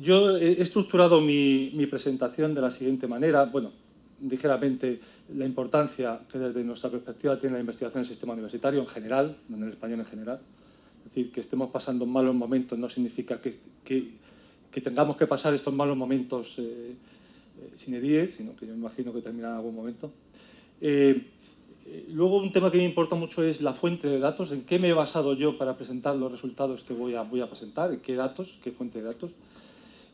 Yo he estructurado mi presentación de la siguiente manera. Bueno, ligeramente la importancia que desde nuestra perspectiva tiene la investigación en el sistema universitario en general, en el español en general. Es decir, que estemos pasando malos momentos no significa que tengamos que pasar estos malos momentos sine die, sino que yo me imagino que terminará en algún momento. Luego, un tema que me importa mucho es la fuente de datos, en qué me he basado yo para presentar los resultados que voy a presentar, en qué datos, qué fuente de datos.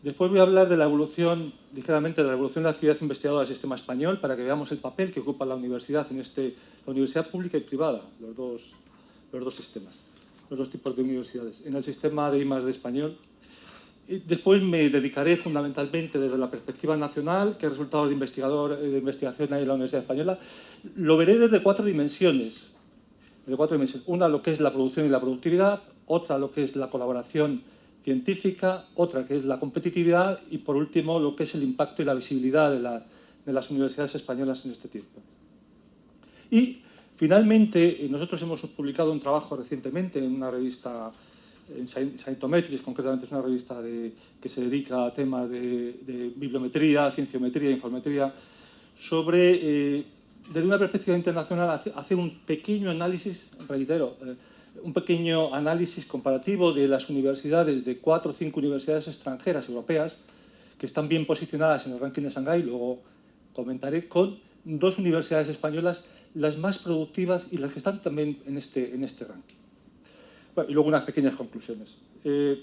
Después voy a hablar de la evolución, ligeramente, de la evolución de la actividad investigadora del sistema español, para que veamos el papel que ocupa la universidad en la universidad pública y privada, los dos sistemas, los dos tipos de universidades, en el sistema de I+D español. Y después me dedicaré fundamentalmente desde la perspectiva nacional, qué resultados de investigación hay en la Universidad Española. Lo veré desde cuatro dimensiones. Una, lo que es la producción y la productividad; otra, lo que es la colaboración científica; otra, que es la competitividad; y, por último, lo que es el impacto y la visibilidad de las universidades españolas en este tiempo. Y, finalmente, nosotros hemos publicado un trabajo recientemente en una revista, en Scientometries, concretamente es una revista que se dedica a temas de bibliometría, cienciometría, infometría, sobre, desde una perspectiva internacional, hacer un pequeño análisis, reitero, un pequeño análisis comparativo de las universidades, de 4 o 5 universidades extranjeras europeas, que están bien posicionadas en el ranking de Shanghái, luego comentaré, con 2 universidades españolas, las más productivas y las que están también en este ranking. Bueno, y luego unas pequeñas conclusiones. Desde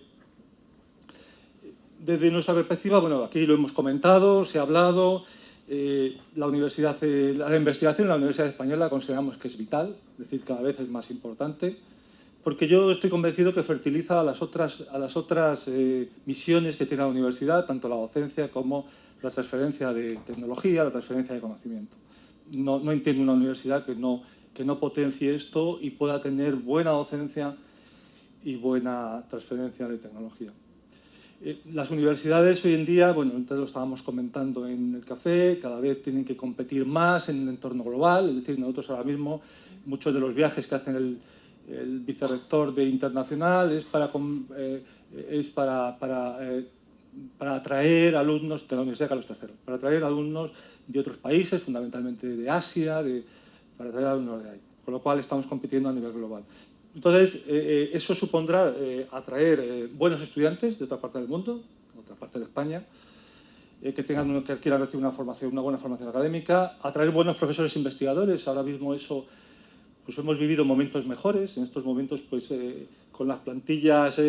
nuestra perspectiva, bueno, aquí lo hemos comentado, se ha hablado, la investigación en la Universidad Española consideramos que es vital, es decir, cada vez es más importante, porque yo estoy convencido que fertiliza a las otras misiones que tiene la universidad, tanto la docencia como la transferencia de tecnología, la transferencia de conocimiento. No entiendo una universidad que no potencie esto y pueda tener buena docencia y buena transferencia de tecnología. Las universidades hoy en día, bueno, antes lo estábamos comentando en el café, cada vez tienen que competir más en el entorno global. Es decir, nosotros ahora mismo, muchos de los viajes que hacen el vicerrector de Internacional es para atraer alumnos de la Universidad Carlos III, para atraer alumnos de otros países, fundamentalmente de Asia, para atraer alumnos de ahí. Con lo cual estamos compitiendo a nivel global. Entonces, eso supondrá atraer buenos estudiantes de otra parte del mundo, de otra parte de España, que quieran recibir una buena formación académica, atraer buenos profesores investigadores. Ahora mismo eso, pues hemos vivido momentos mejores. En estos momentos, pues con las plantillas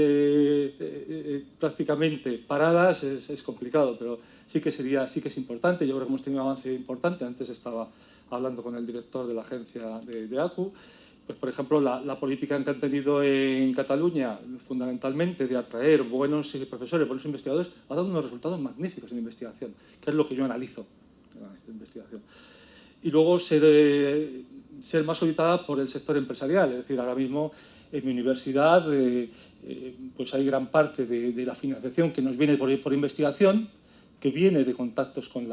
prácticamente paradas es complicado, pero sí que es importante. Yo creo que hemos tenido un avance importante. Antes estaba hablando con el director de la agencia de ACU. Pues, por ejemplo, la política que han tenido en Cataluña, fundamentalmente, de atraer buenos profesores, buenos investigadores, ha dado unos resultados magníficos en investigación, que es lo que yo analizo en investigación. Y luego ser más orientada por el sector empresarial. Es decir, ahora mismo en mi universidad pues hay gran parte de la financiación que nos viene por investigación, que viene de contactos con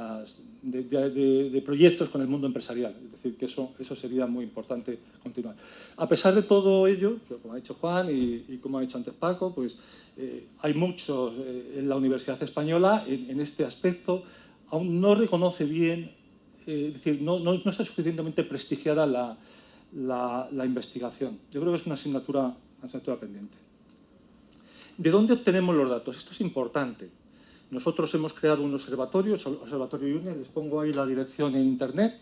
de proyectos con el mundo empresarial. Es decir, que eso sería muy importante continuar. A pesar de todo ello, como ha dicho Juan y como ha dicho antes Paco, pues hay mucho en la Universidad Española en este aspecto. Aún no reconoce bien, es decir, no está suficientemente prestigiada la investigación. Yo creo que es una asignatura pendiente. ¿De dónde obtenemos los datos? Esto es importante. Nosotros hemos creado un observatorio, el Observatorio IUNE, les pongo ahí la dirección en Internet.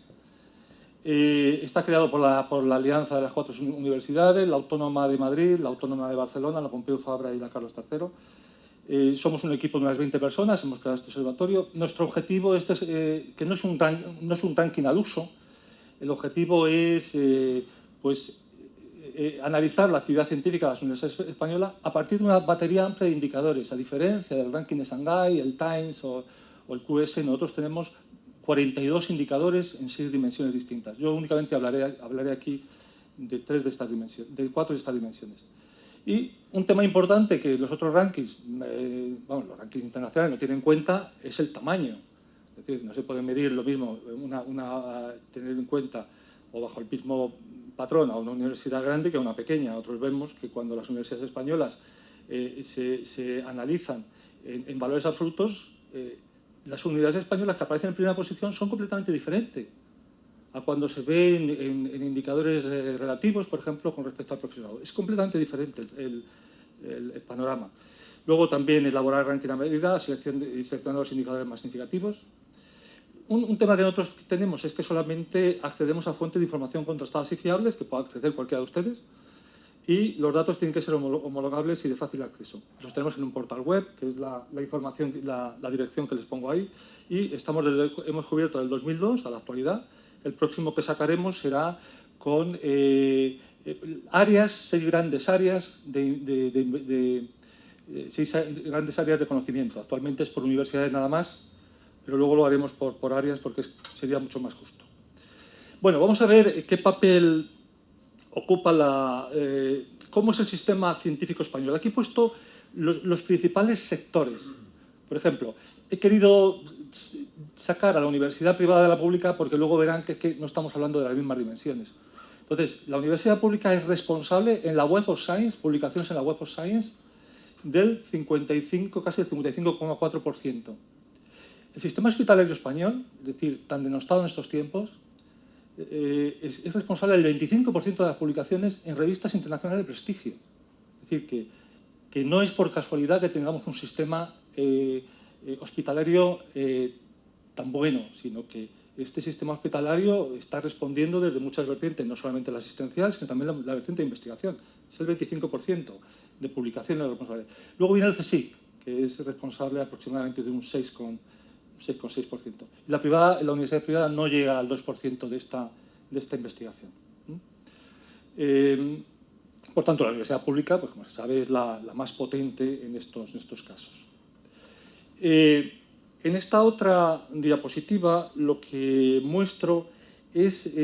Está creado por la alianza de las 4 universidades, la Autónoma de Madrid, la Autónoma de Barcelona, la Pompeu Fabra y la Carlos III. Somos un equipo de unas 20 personas, hemos creado este observatorio. Nuestro objetivo que no es un ranking al uso. El objetivo es analizar la actividad científica de las universidades españolas a partir de una batería amplia de indicadores. A diferencia del ranking de Shanghái, el Times o el QS, nosotros tenemos 42 indicadores en 6 dimensiones distintas. Yo únicamente hablaré aquí de 4 de estas dimensiones. Y un tema importante que los otros rankings, los rankings internacionales no tienen en cuenta, es el tamaño. Es decir, no se puede medir lo mismo, tener en cuenta o bajo el mismo patrón a una universidad grande que a una pequeña. Nosotros vemos que cuando las universidades españolas se analizan en valores absolutos, las universidades españolas que aparecen en primera posición son completamente diferentes a cuando se ve en indicadores relativos, por ejemplo, con respecto al profesorado. Es completamente diferente el panorama. Luego también elaborar ranking a medida, seleccionar los indicadores más significativos. Un tema que nosotros tenemos es que solamente accedemos a fuentes de información contrastadas y fiables, que pueda acceder cualquiera de ustedes, y los datos tienen que ser homologables y de fácil acceso. Los tenemos en un portal web, que es la información, la dirección que les pongo ahí, y hemos cubierto del 2002 a la actualidad. El próximo que sacaremos será con seis grandes áreas de conocimiento. Actualmente es por universidades nada más, pero luego lo haremos por áreas porque sería mucho más justo. Bueno, vamos a ver qué papel ocupa cómo es el sistema científico español. Aquí he puesto los principales sectores. Por ejemplo, he querido sacar a la universidad privada de la pública porque luego verán que no estamos hablando de las mismas dimensiones. Entonces, la universidad pública es responsable en la Web of Science, publicaciones en la Web of Science, del 55, casi el 55,4%. El sistema hospitalario español, es decir, tan denostado en estos tiempos, es responsable del 25% de las publicaciones en revistas internacionales de prestigio. Es decir, que no es por casualidad que tengamos un sistema hospitalario tan bueno, sino que este sistema hospitalario está respondiendo desde muchas vertientes, no solamente la asistencial, sino también la vertiente de investigación. Es el 25% de publicaciones responsable. Luego viene el CSIC, que es responsable aproximadamente de un 6,6%. Y la universidad privada no llega al 2% de esta investigación. Por tanto, la universidad pública, pues como se sabe, es la más potente en estos casos. En esta otra diapositiva lo que muestro es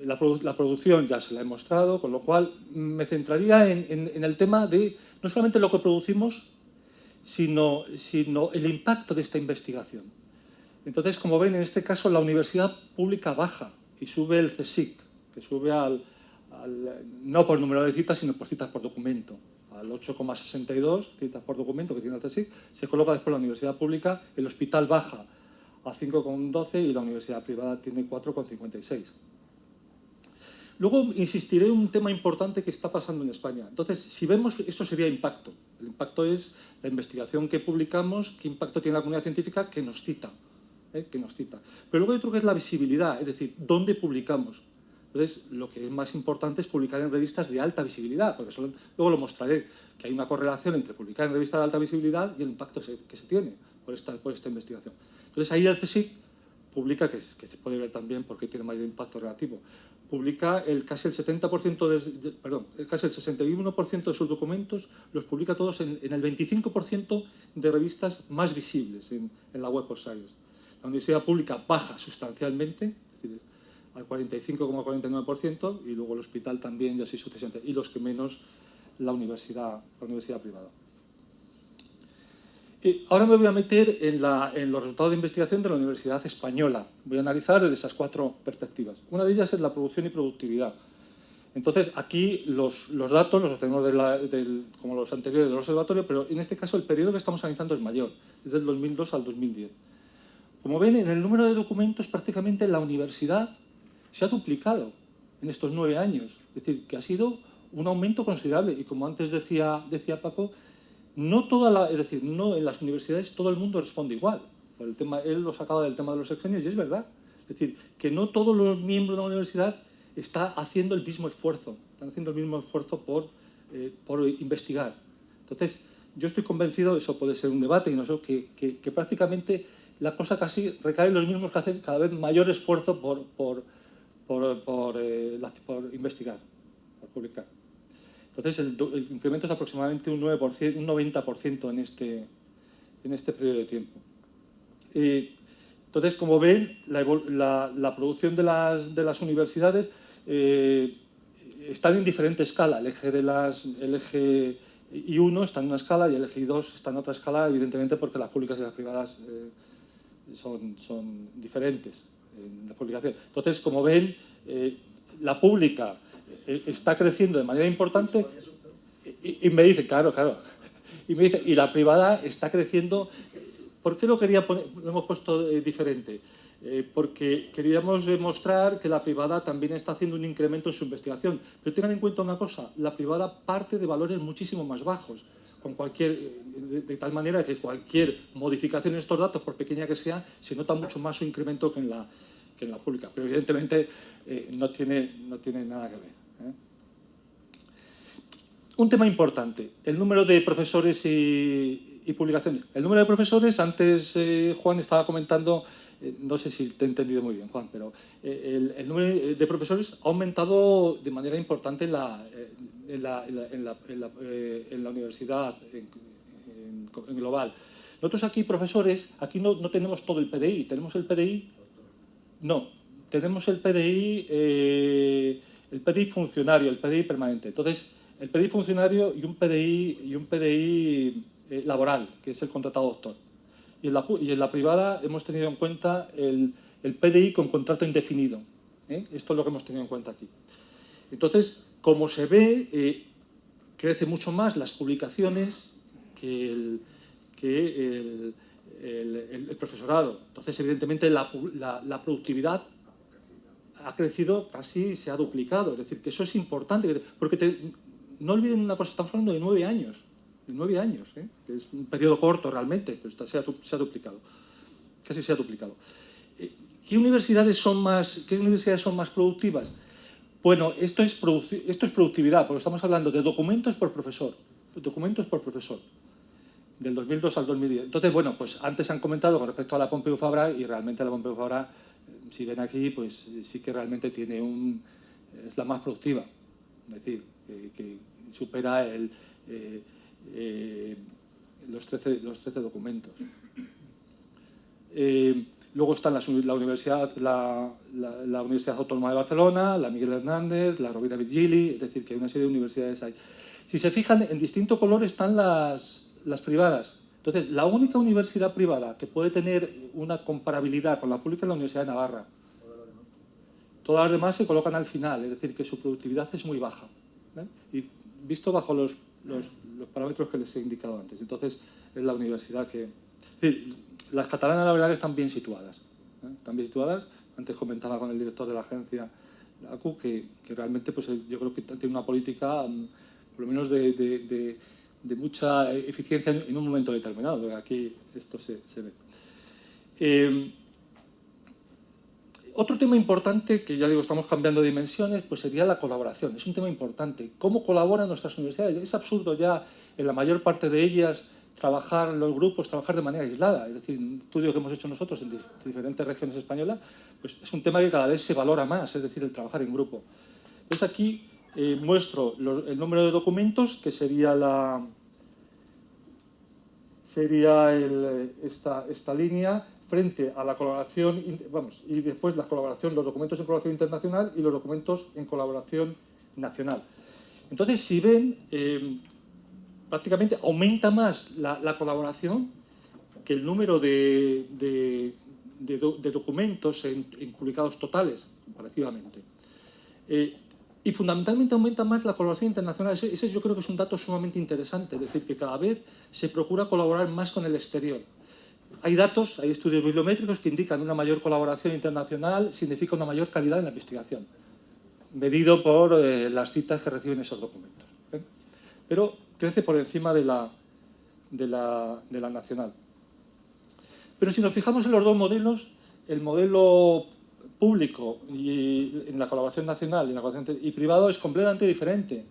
la producción, ya se la he mostrado, con lo cual me centraría en el tema de no solamente lo que producimos, sino el impacto de esta investigación. Entonces, como ven, en este caso la universidad pública baja y sube el CSIC, que sube no por número de citas, sino por citas por documento, al 8,62 citas por documento que tiene el CSIC. Se coloca después la universidad pública, el hospital baja a 5,12 y la universidad privada tiene 4,56. Luego insistiré en un tema importante que está pasando en España. Entonces, si vemos, esto sería impacto. El impacto es la investigación que publicamos, qué impacto tiene la comunidad científica que nos cita. Pero luego hay otro que es la visibilidad, es decir, ¿dónde publicamos? Entonces, lo que es más importante es publicar en revistas de alta visibilidad, porque luego lo mostraré, que hay una correlación entre publicar en revistas de alta visibilidad y el impacto que se tiene por esta investigación. Entonces, ahí el CSIC publica, que se puede ver también porque tiene mayor impacto relativo, publica casi el 70%, casi el 61% de sus documentos, los publica todos en el 25% de revistas más visibles en la Web of Science. La universidad pública baja sustancialmente, es decir, al 45,49%, y luego el hospital también, y así sucesivamente, y los que menos la universidad privada. Ahora me voy a meter en los resultados de investigación de la Universidad Española. Voy a analizar desde esas cuatro perspectivas. Una de ellas es la producción y productividad. Entonces, aquí los datos los obtenemos como los anteriores del observatorio, pero en este caso el periodo que estamos analizando es mayor, desde el 2002 al 2010. Como ven, en el número de documentos prácticamente la universidad se ha duplicado en estos 9 años. Es decir, que ha sido un aumento considerable. Y como antes decía Paco, no en las universidades todo el mundo responde igual. Por él lo sacaba del tema de los sexenios y es verdad. Es decir, que no todos los miembros de la universidad están haciendo el mismo esfuerzo. Están haciendo el mismo esfuerzo por investigar. Entonces, yo estoy convencido, eso puede ser un debate, y no sé, que prácticamente la cosa casi recae en los mismos que hacen cada vez mayor esfuerzo por investigar, por publicar. Entonces, el incremento es aproximadamente un 9%, un 90% en este periodo de tiempo. Entonces, como ven, la producción de las universidades están en diferente escala. El eje I1 está en una escala y el eje I2 está en otra escala, evidentemente porque las públicas y las privadas son diferentes en la publicación. Entonces, como ven, la pública está creciendo de manera importante Y me dice, claro, claro. Y me dice, y la privada está creciendo. ¿Por qué lo quería poner? Lo hemos puesto diferente. Porque queríamos demostrar que la privada también está haciendo un incremento en su investigación. Pero tengan en cuenta una cosa, la privada parte de valores muchísimo más bajos, con de tal manera que cualquier modificación en estos datos, por pequeña que sea, se nota mucho más su incremento que en la pública. Pero evidentemente no tiene nada que ver. Un tema importante, el número de profesores y publicaciones. El número de profesores, antes Juan estaba comentando, no sé si te he entendido muy bien, Juan, pero el número de profesores ha aumentado de manera importante en la universidad en global. Nosotros aquí, profesores, aquí no tenemos todo el PDI, tenemos el PDI, no, tenemos el PDI funcionario, el PDI permanente. Entonces, el PDI funcionario y un PDI laboral, que es el contratado doctor. Y en la privada hemos tenido en cuenta el PDI con contrato indefinido. Esto es lo que hemos tenido en cuenta aquí. Entonces, como se ve, crece mucho más las publicaciones que el profesorado. Entonces, evidentemente, la productividad ha crecido, casi se ha duplicado. Es decir, que eso es importante, porque no olviden una cosa, estamos hablando de 9 años. De 9 años, que es un periodo corto realmente, pero se ha duplicado. Casi se ha duplicado. ¿Qué universidades son más productivas? Bueno, esto es productividad, porque estamos hablando de documentos por profesor. Documentos por profesor. Del 2002 al 2010. Entonces, bueno, pues antes han comentado con respecto a la Pompeu Fabra, y realmente la Pompeu Fabra, si ven aquí, pues sí que realmente es la más productiva. Es decir, que supera los 13 documentos. Luego están la Universidad Autónoma de Barcelona, la Miguel Hernández, la Rovira Virgili, es decir, que hay una serie de universidades ahí. Si se fijan, en distinto color están las privadas. Entonces, la única universidad privada que puede tener una comparabilidad con la pública es la Universidad de Navarra. Todas las demás se colocan al final, es decir, que su productividad es muy baja. Y visto bajo los parámetros que les he indicado antes. Entonces, es la universidad que... Es decir, las catalanas, la verdad, que están bien situadas. Están bien situadas. Antes comentaba con el director de la agencia, la ACU, que realmente pues, yo creo que tiene una política, por lo menos de mucha eficiencia en un momento determinado, porque aquí esto se ve. Otro tema importante, que ya digo, estamos cambiando de dimensiones, pues sería la colaboración. Es un tema importante. ¿Cómo colaboran nuestras universidades? Es absurdo ya, en la mayor parte de ellas, trabajar los grupos, trabajar de manera aislada. Es decir, un estudio que hemos hecho nosotros en diferentes regiones españolas, pues es un tema que cada vez se valora más, es decir, el trabajar en grupo. Entonces aquí muestro el número de documentos, que sería esta línea, frente a la colaboración, y después los documentos en colaboración internacional y los documentos en colaboración nacional. Entonces, si ven, prácticamente aumenta más la colaboración que el número de documentos en publicados totales, comparativamente. Y fundamentalmente aumenta más la colaboración internacional. Ese yo creo que es un dato sumamente interesante, es decir, que cada vez se procura colaborar más con el exterior. Hay datos, hay estudios bibliométricos que indican una mayor colaboración internacional, significa una mayor calidad en la investigación, medido por las citas que reciben esos documentos. Pero crece por encima de la nacional. Pero si nos fijamos en los dos modelos, el modelo público y en la colaboración nacional y privado es completamente diferente.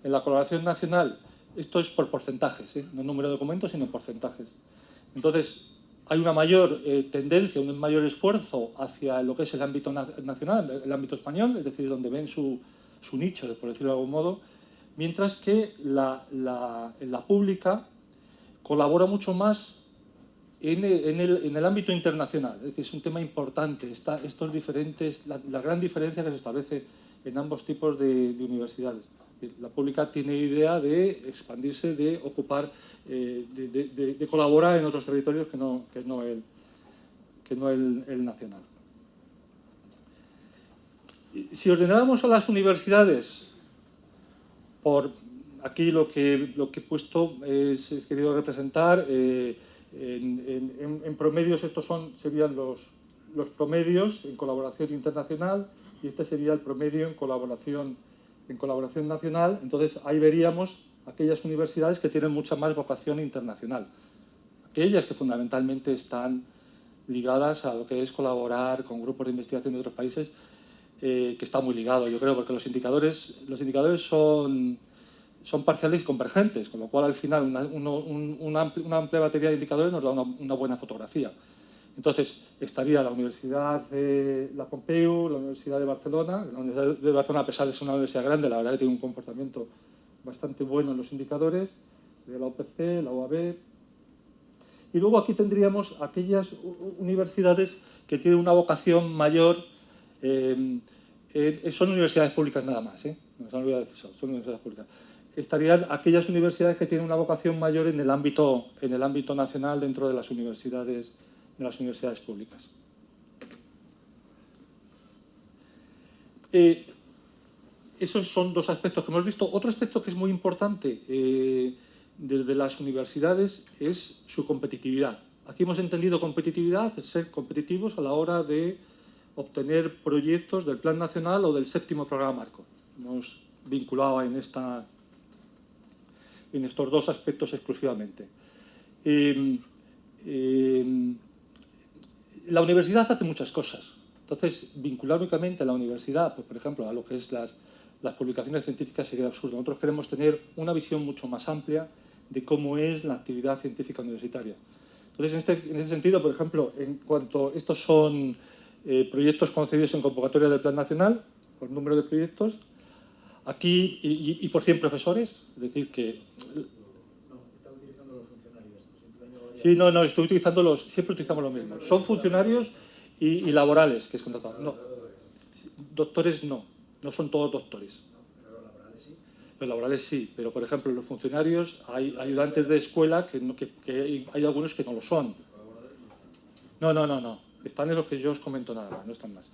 En la colaboración nacional, esto es por porcentajes, no número de documentos, sino porcentajes. Entonces, hay una mayor tendencia, un mayor esfuerzo hacia lo que es el ámbito nacional, el ámbito español, es decir, donde ven su nicho, por decirlo de algún modo, mientras que la pública colabora mucho más en el ámbito internacional. Es decir, es un tema importante, estos diferentes, la gran diferencia que se establece en ambos tipos de universidades. La pública tiene idea de expandirse, de ocupar, de colaborar en otros territorios que no el nacional. Si ordenáramos a las universidades aquí lo que he puesto es, he querido representar, en promedios estos serían los promedios en colaboración internacional y este sería el promedio en colaboración nacional. Entonces ahí veríamos aquellas universidades que tienen mucha más vocación internacional, aquellas que fundamentalmente están ligadas a lo que es colaborar con grupos de investigación de otros países, que está muy ligado, yo creo, porque los indicadores son parciales y convergentes, con lo cual al final una amplia batería de indicadores nos da una buena fotografía. Entonces estaría la Universidad de la Pompeu, la Universidad de Barcelona. La Universidad de Barcelona, a pesar de ser una universidad grande, la verdad que tiene un comportamiento bastante bueno en los indicadores, de la UPC, la UAB. Y luego aquí tendríamos aquellas universidades que tienen una vocación mayor. Son universidades públicas nada más, no se han olvidado de eso, son universidades públicas. Estarían aquellas universidades que tienen una vocación mayor en el ámbito nacional dentro de las universidades públicas. Esos son dos aspectos que hemos visto. Otro aspecto que es muy importante desde las universidades es su competitividad. Aquí hemos entendido competitividad, ser competitivos a la hora de obtener proyectos del Plan Nacional o del 7º Programa Marco. Hemos vinculado en estos dos aspectos exclusivamente. La universidad hace muchas cosas. Entonces, vincular únicamente a la universidad, pues, por ejemplo, a lo que es las publicaciones científicas sería absurdo. Nosotros queremos tener una visión mucho más amplia de cómo es la actividad científica universitaria. Entonces, en ese sentido, por ejemplo, en cuanto estos son proyectos concedidos en convocatoria del Plan Nacional, por número de proyectos, aquí, y por 100 profesores, es decir, que... No, está utilizando los funcionarios. Sí, no, estoy utilizando siempre utilizamos lo mismo. Son funcionarios y laborales, que es contratado. No, doctores no son todos doctores. ¿Pero los laborales sí? Los laborales sí, pero por ejemplo los funcionarios hay ayudantes de escuela que hay algunos que no lo son. No. Están en los que yo os comento nada más, no están más.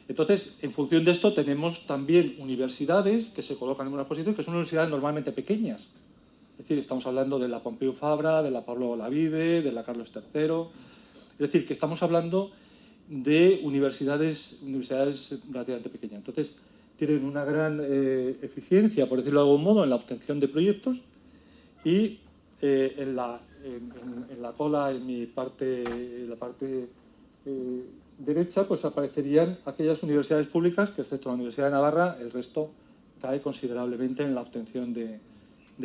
Entonces, en función de esto, tenemos también universidades que se colocan en una posición que son universidades normalmente pequeñas. Es decir, estamos hablando de la Pompeu Fabra, de la Pablo Olavide, de la Carlos III. Es decir, que estamos hablando de universidades relativamente pequeñas. Entonces, tienen una gran eficiencia, por decirlo de algún modo, en la obtención de proyectos y en la cola, en la parte derecha, pues aparecerían aquellas universidades públicas que, excepto la Universidad de Navarra, el resto cae considerablemente en la obtención de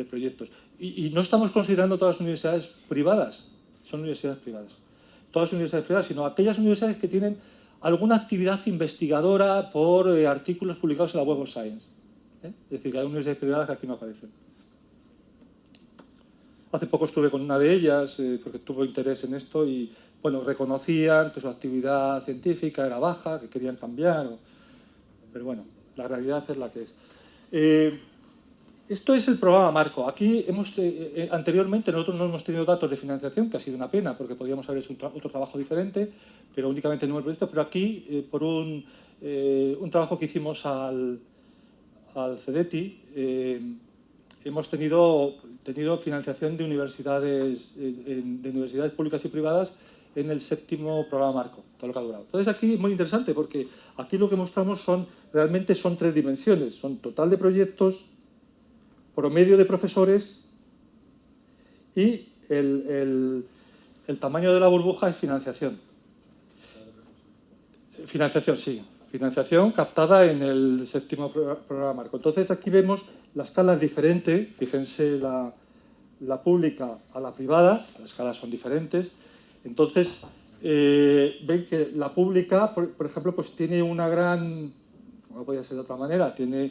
proyectos. Y no estamos considerando todas las universidades privadas, son universidades privadas. Todas las universidades privadas, sino aquellas universidades que tienen alguna actividad investigadora por artículos publicados en la Web of Science. Es decir, que hay universidades privadas que aquí no aparecen. Hace poco estuve con una de ellas porque tuvo interés en esto y, bueno, reconocían que su actividad científica era baja, que querían cambiar. Pero bueno, la realidad es la que es. Esto es el programa Marco. Aquí anteriormente nosotros no hemos tenido datos de financiación, que ha sido una pena porque podríamos haber hecho otro trabajo diferente, pero únicamente en número de proyectos. Pero aquí, por un trabajo que hicimos al CEDETI, hemos tenido financiación de universidades públicas y privadas en el 7º Programa Marco, todo lo que ha durado. Entonces aquí es muy interesante porque aquí lo que mostramos realmente son 3 dimensiones. Son total de proyectos, promedio de profesores y el tamaño de la burbuja es financiación. Financiación, sí. Financiación captada en el 7º Programa Marco. Entonces aquí vemos la escala es diferente. Fíjense la pública a la privada, las escalas son diferentes. Entonces ven que la pública, por ejemplo, pues tiene una gran, no podría ser de otra manera, tiene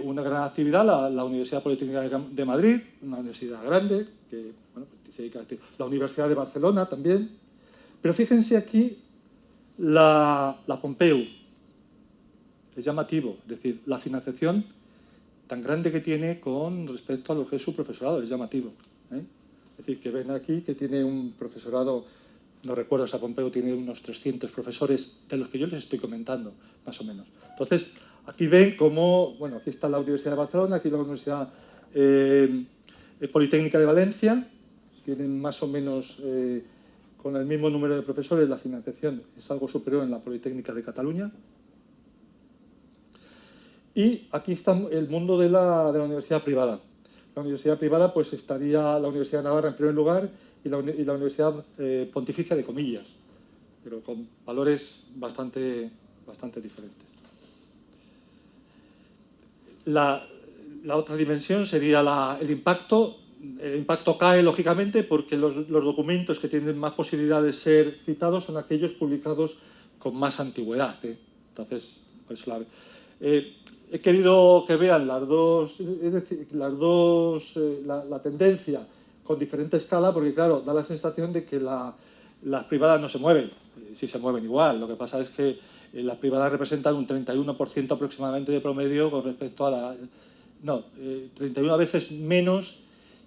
una gran actividad la Universidad Politécnica de Madrid, una universidad grande, que bueno, se dedica a la Universidad de Barcelona también. Pero fíjense aquí la Pompeu. Es llamativo, es decir, la financiación tan grande que tiene con respecto a lo que es su profesorado, es llamativo. Es decir, que ven aquí que tiene un profesorado, no recuerdo, esa Pompeu tiene unos 300 profesores de los que yo les estoy comentando, más o menos. Entonces, Aquí ven cómo, bueno, aquí está la Universidad de Barcelona, aquí la Universidad Politécnica de Valencia, tienen más o menos con el mismo número de profesores, la financiación es algo superior en la Politécnica de Cataluña. Y aquí está el mundo de la universidad privada. La universidad privada, pues estaría la Universidad de Navarra en primer lugar y la Universidad Pontificia de Comillas, pero con valores bastante diferentes. La otra dimensión sería el impacto. El impacto cae, lógicamente, porque los documentos que tienen más posibilidad de ser citados son aquellos publicados con más antigüedad. Entonces, pues he querido que vean las dos, es decir, la tendencia con diferente escala, porque claro, da la sensación de que las privadas no se mueven. Sí se mueven igual, lo que pasa es que las privadas representan un 31% aproximadamente de promedio con respecto a la... No, 31 veces menos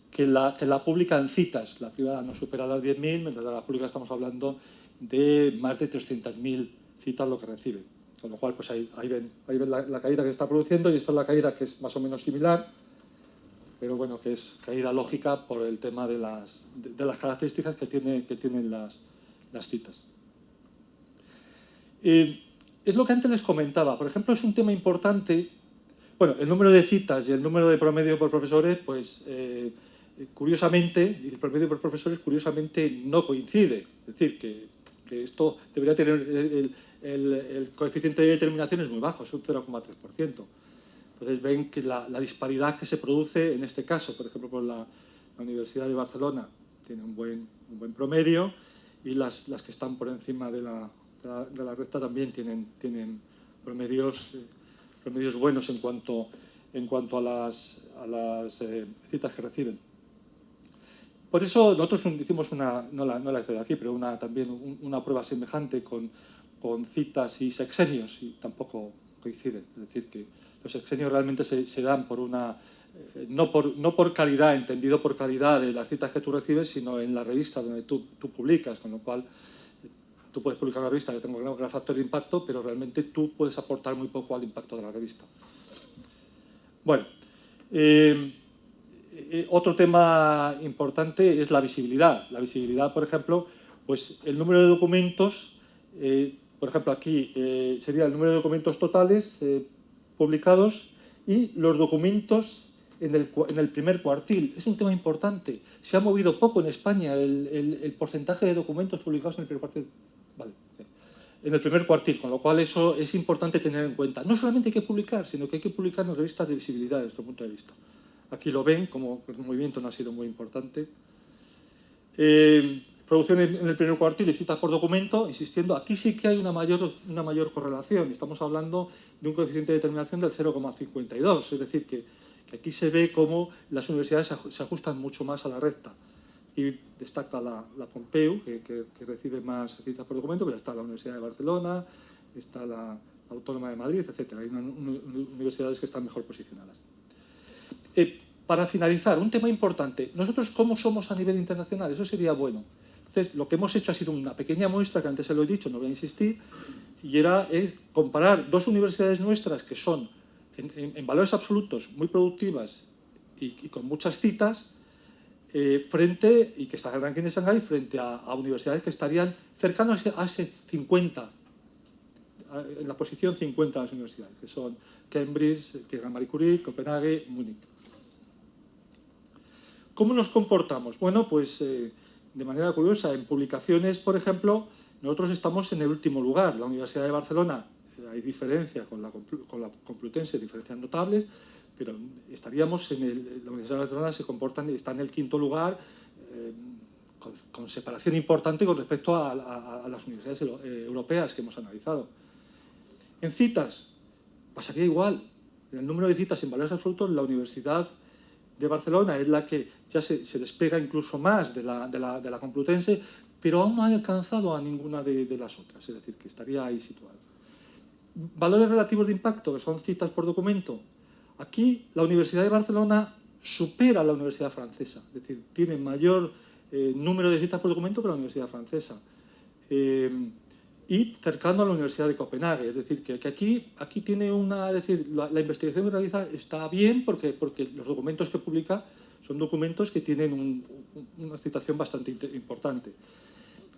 que la pública en citas. La privada no supera las 10.000, mientras en la pública estamos hablando de más de 300.000 citas lo que reciben. Con lo cual, pues ahí ven la caída que se está produciendo, y esto es la caída que es más o menos similar, pero bueno, que es caída lógica por el tema de las características que tienen las citas. Es lo que antes les comentaba. Por ejemplo, es un tema importante. Bueno, el número de citas y el número de promedio por profesores, pues curiosamente, el promedio por profesores curiosamente no coincide. Es decir, que esto debería tener el coeficiente de determinación es muy bajo, es un 0,3%. Entonces ven que la disparidad que se produce en este caso, por ejemplo, con la Universidad de Barcelona tiene un buen promedio, y las que están por encima de la recta también tienen promedios buenos en cuanto a las citas que reciben. Por eso nosotros hicimos no la hice de aquí, pero también una prueba semejante con citas y sexenios, y tampoco coinciden. Es decir, que los sexenios realmente se dan por no por calidad, entendido por calidad de las citas que tú recibes, sino en la revista donde tú publicas, con lo cual tú puedes publicar una revista que tenga un gran factor de impacto, pero realmente tú puedes aportar muy poco al impacto de la revista. Bueno, otro tema importante es la visibilidad. La visibilidad, por ejemplo, pues el número de documentos, por ejemplo, aquí sería el número de documentos totales publicados y los documentos en el primer cuartil. Es un tema importante. Se ha movido poco en España el porcentaje de documentos publicados en el primer cuartil. Vale. En el primer cuartil, con lo cual eso es importante tener en cuenta. No solamente hay que publicar, sino que hay que publicar en revistas de visibilidad, desde nuestro punto de vista. Aquí lo ven, como el movimiento no ha sido muy importante. Producción en el primer cuartil y citas por documento, insistiendo, aquí sí que hay una mayor correlación. Estamos hablando de un coeficiente de determinación del 0,52, es decir, que aquí se ve cómo las universidades se ajustan mucho más a la recta. Y destaca la Pompeu, que recibe más citas por documento, pero está la Universidad de Barcelona, está la Autónoma de Madrid, etc. Hay universidades que están mejor posicionadas. Para finalizar, un tema importante. Nosotros, ¿cómo somos a nivel internacional? Eso sería bueno. Entonces, lo que hemos hecho ha sido una pequeña muestra, que antes se lo he dicho, no voy a insistir, y era comparar dos universidades nuestras que son, en valores absolutos, muy productivas y con muchas citas, y que está en el ranking de Shanghái, frente a universidades que estarían cercanas a ese 50, en la posición 50 de las universidades, que son Cambridge, Marie Curie, Copenhague, Múnich. ¿Cómo nos comportamos? Bueno, pues de manera curiosa, en publicaciones, por ejemplo, nosotros estamos en el último lugar. La Universidad de Barcelona, hay diferencia con la Complutense, diferencias notables, pero estaríamos la Universidad de Barcelona está en el quinto lugar, con separación importante con respecto a las universidades europeas que hemos analizado. En citas, pasaría igual. En el número de citas en valores absolutos, la Universidad de Barcelona es la que ya se despega incluso más de la Complutense, pero aún no ha alcanzado a ninguna de las otras, es decir, que estaría ahí situado. Valores relativos de impacto, que son citas por documento. Aquí la Universidad de Barcelona supera a la Universidad francesa, es decir, tiene mayor número de citas por documento que la Universidad francesa. y cercano a la Universidad de Copenhague. Es decir, que aquí tiene una... Es decir, la investigación que realiza está bien porque los documentos que publica son documentos que tienen una citación bastante importante.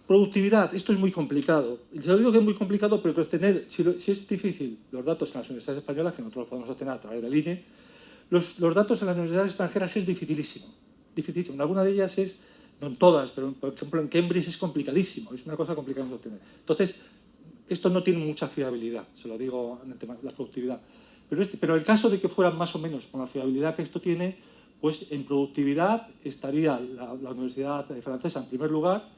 Productividad, esto es muy complicado. Se lo digo que es muy complicado, pero obtener, si es difícil los datos en las universidades españolas, que nosotros los podemos obtener a través del INE, los datos en las universidades extranjeras es dificilísimo. Dificilísimo. En alguna de ellas es, no en todas, pero por ejemplo en Cambridge es complicadísimo, es una cosa complicada de obtener. Entonces, esto no tiene mucha fiabilidad, se lo digo en el tema de la productividad. Pero el caso de que fuera más o menos con la fiabilidad que esto tiene, pues en productividad estaría la Universidad Francesa en primer lugar,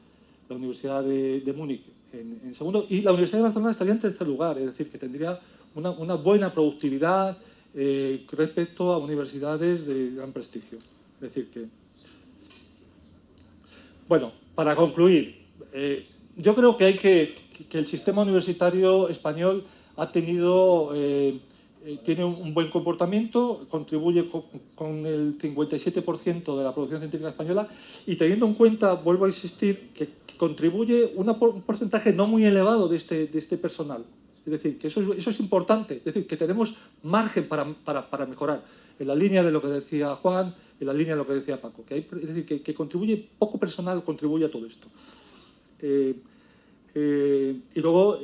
la Universidad de Múnich en segundo, y la Universidad de Barcelona estaría en tercer lugar, es decir, que tendría una buena productividad respecto a universidades de gran prestigio. Es decir, que... Bueno, para concluir, yo creo que el sistema universitario español ha tenido... tiene un buen comportamiento, contribuye con el 57% de la producción científica española y teniendo en cuenta, vuelvo a insistir, que contribuye un porcentaje no muy elevado de este personal. Es decir, que eso es importante, es decir, que tenemos margen para mejorar, en la línea de lo que decía Juan, en la línea de lo que decía Paco. Es decir, que contribuye, poco personal contribuye a todo esto. Y luego...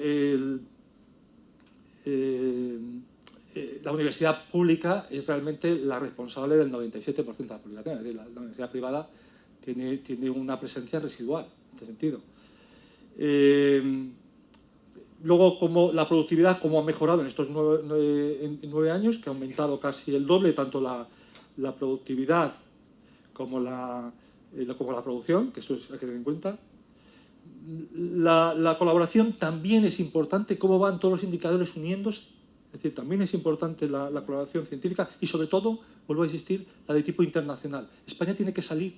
la universidad pública es realmente la responsable del 97% de la publicación. Es decir, la universidad privada tiene una presencia residual en este sentido. Luego, como la productividad, cómo ha mejorado en estos 9 años, que ha aumentado casi el doble, tanto la productividad como la producción, que eso hay que tener en cuenta. La colaboración también es importante, cómo van todos los indicadores uniéndose. Es decir, también es importante la colaboración científica y, sobre todo, vuelvo a insistir, la de tipo internacional. España tiene que salir,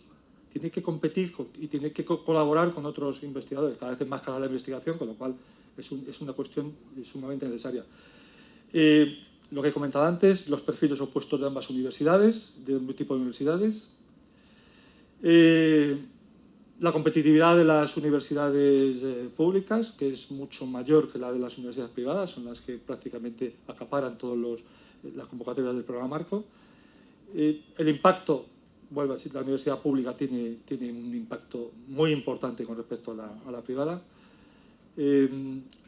tiene que competir y tiene que colaborar con otros investigadores. Cada vez es más cara la investigación, con lo cual es una cuestión sumamente necesaria. Lo que he comentado antes, los perfiles opuestos de ambas universidades, de un tipo de universidades. La competitividad de las universidades públicas, que es mucho mayor que la de las universidades privadas, son las que prácticamente acaparan todas las convocatorias del programa Marco. El impacto, vuelvo a decir, la universidad pública tiene un impacto muy importante con respecto a la privada.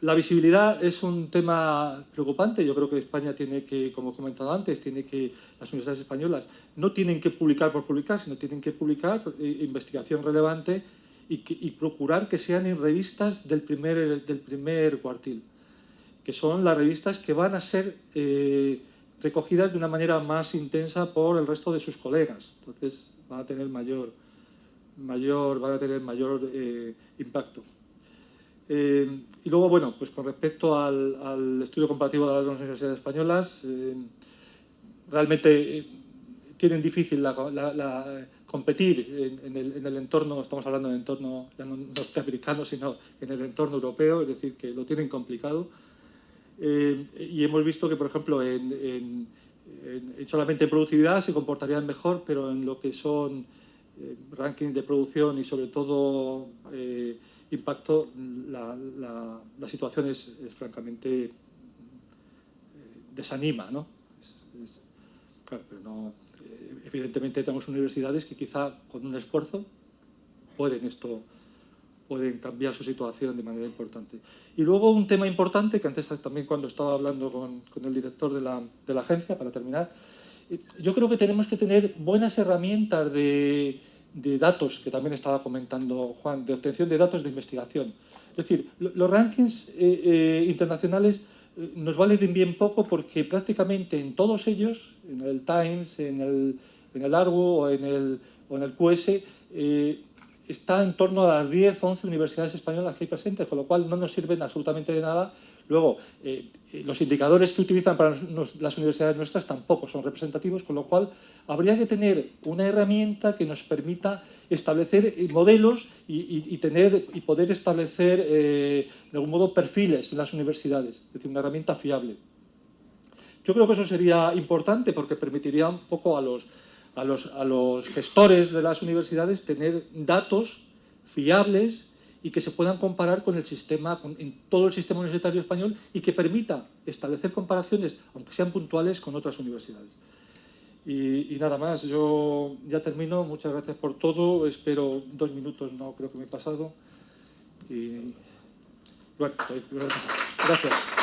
La visibilidad es un tema preocupante. Yo creo que España tiene que, como he comentado antes, las universidades españolas no tienen que publicar por publicar, sino tienen que publicar investigación relevante y procurar que sean en revistas del primer cuartil, que son las revistas que van a ser recogidas de una manera más intensa por el resto de sus colegas. Entonces van a tener mayor impacto. Y luego, bueno, pues con respecto al estudio comparativo de las dos universidades españolas, realmente tienen difícil competir en el entorno, estamos hablando del entorno ya no norteamericano, sino en el entorno europeo, es decir, que lo tienen complicado. Y hemos visto que, por ejemplo, solamente en productividad se comportarían mejor, pero en lo que son rankings de producción y sobre todo impacto, la situación es francamente desanima, ¿no? Claro, pero no, evidentemente tenemos universidades que quizá con un esfuerzo pueden cambiar su situación de manera importante. Y luego un tema importante, que antes también cuando estaba hablando con el director de la agencia, para terminar, yo creo que tenemos que tener buenas herramientas de datos, que también estaba comentando Juan, de obtención de datos de investigación. Es decir, los rankings internacionales nos valen bien poco porque prácticamente en todos ellos, en el Times, en el Argo o en el QS, está en torno a las 10 o 11 universidades españolas que hay presentes, con lo cual no nos sirven absolutamente de nada. Luego, los indicadores que utilizan para las universidades nuestras tampoco son representativos, con lo cual habría que tener una herramienta que nos permita establecer modelos y poder establecer, de algún modo, perfiles en las universidades, es decir, una herramienta fiable. Yo creo que eso sería importante porque permitiría un poco a los gestores de las universidades tener datos fiables y que se puedan comparar con el sistema, en todo el sistema universitario español, y que permita establecer comparaciones, aunque sean puntuales, con otras universidades. Y nada más, yo ya termino. Muchas gracias por todo. Espero 2 minutos, no creo que me he pasado. Y bueno, gracias.